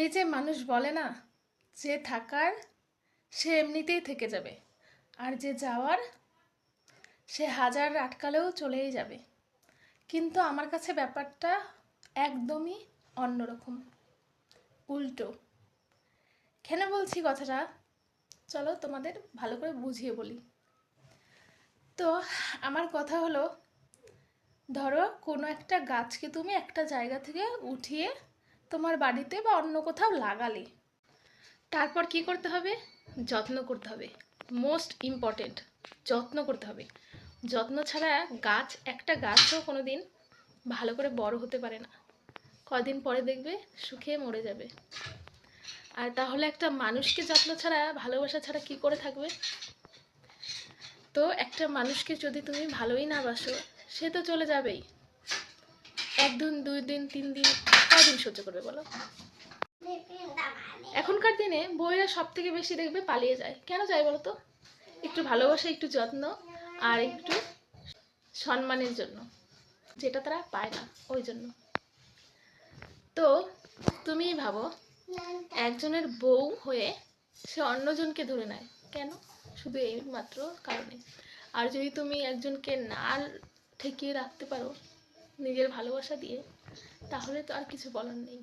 এই যে মানুষ বলে না, যে থাকার সে এমনিতেই থেকে যাবে, আর যে যাওয়ার সে হাজার আটকালেও চলেই যাবে। কিন্তু আমার কাছে ব্যাপারটা একদমই অন্যরকম, উল্টো। কেন বলছি কথাটা, চলো তোমাদের ভালো করে বুঝিয়ে বলি। তো আমার কথা হলো, ধরো কোনো একটা গাছকে তুমি একটা জায়গা থেকে উঠিয়ে তোমার বাড়িতে বা অন্য কোথাও লাগালে, তারপর কি করতে হবে? যত্ন করতে হবে। মোস্ট ইম্পর্টেন্ট, যত্ন করতে হবে। যত্ন ছাড়া একটা গাছও কোনো দিন ভালো করে বড় হতে পারে না। কদিন পরে দেখবে শুকিয়ে মরে যাবে। আর তাহলে একটা মানুষকে যত্ন ছাড়া, ভালোবাসা ছাড়া কি করে থাকবে? তো একটা মানুষকে যদি তুমি ভালোই না বাসো, সে তো চলে যাবেই। 1 দিন 2 দিন 3 দিন, কদিন সহ্য করবে বলো? এখনকার দিনে বউয়েরা সব থেকে বেশি দেখবে পালিয়ে যায়। কেন যায় বলো তো? একটু ভালোবাসা, একটু যত্ন, আর একটু সম্মানের জন্য, যেটা তারা পায় না, ওই জন্য। তো তুমি ভাবো, একজনের বউ হয়ে সে অন্যজনকে ধরে নেয় কেন? শুধু এই মাত্র কারণে। আর যদি তুমি একজনকে না ঠেকিয়ে রাখতে পারো নিজের ভালোবাসা দিয়ে, তাহলে তো আর কিছু বলার নেই।